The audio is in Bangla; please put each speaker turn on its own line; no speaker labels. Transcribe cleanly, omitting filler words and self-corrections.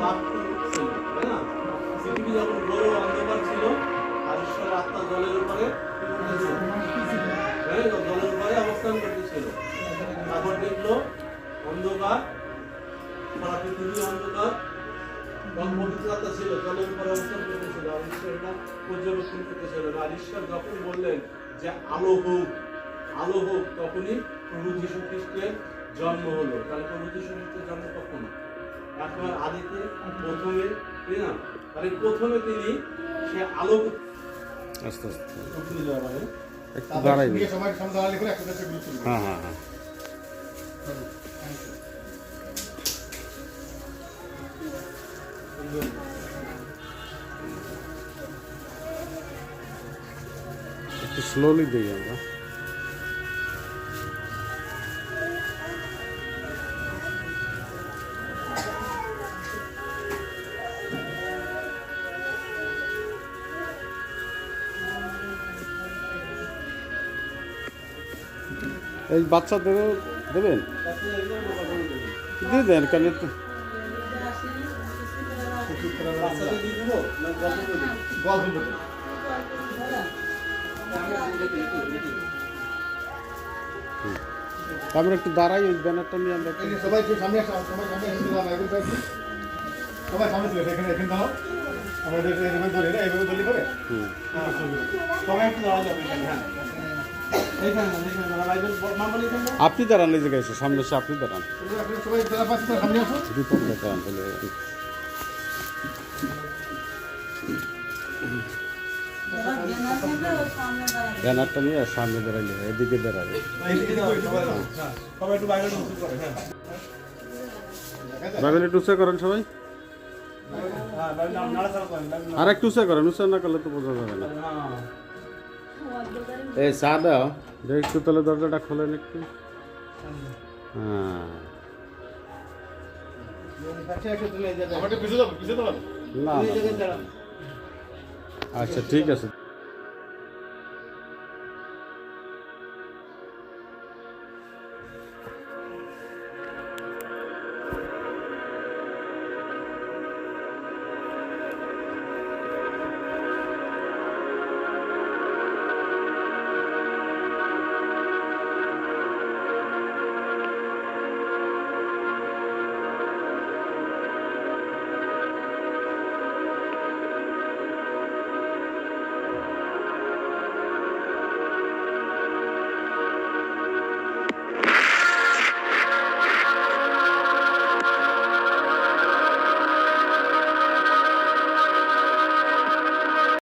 বাপ ছিল, তাই না? পৃথিবী যখন বড় অন্ধকার ছিল আর ঈশ্বরের আত্মা জলের উপরে জলের উপরে অবস্থান করতেছিল। তারপর দেখলো অন্ধকার, সারা পৃথিবী অন্ধকার, পবিত্র আত্মা ছিল জলের উপরে অবস্থান করতেছিল আর ঈশ্বর এটা পর্যবেক্ষণ করতেছিল। আর ঈশ্বর যখন বললেন যে আলো হোক, আলো হোক, তখনই প্রভু যীশু খ্রিস্টের জন্ম হলো। তাহলে প্রভু যীশু খ্রিস্টের জন্ম কখন? একবার আদিতে, প্রথমে, তাই না? তাহলে প্রথমে তিনি সে আলো
আস্তে আস্তে
একটু দাঁড়াইবে। হ্যাঁ হ্যাঁ হ্যাঁ একটু স্লোলি দিই আমরা। এই বাচ্চাদেরও দেবেন, দিয়ে দেন কেন একটু। আমরা একটু দাঁড়াই, ওই ব্যানারটা নিয়ে আমরা
সবাই সামনে সবাই সামনে ছিল এখানে এখানে দাও। আমরা এইভাবে ধরে না, এইভাবে ধরলে হবে।
সবাই একটু দাঁড়া যাবে।
আপনি দাঁড়ান, এই জায়গায় এসে সামনে এসে আপনি দাঁড়ান,
সবাই সামনে আসো।
বিপদ দাঁড়ান তাহলে। ব্যানারটা নিয়ে সামনে দাঁড়াইলে, এদিকে দাঁড়াবে।
সবাই একটু বাইরে করে। হ্যাঁ,
বাইবেল একটু উঁচা করেন সবাই, আর একটু উঁচা করেন, উঁচা না করলে তো বোঝা যাবে না। এই চা দাও, একটু তাহলে দরজাটা খোলেন একটু। হ্যাঁ, না আচ্ছা ঠিক আছে।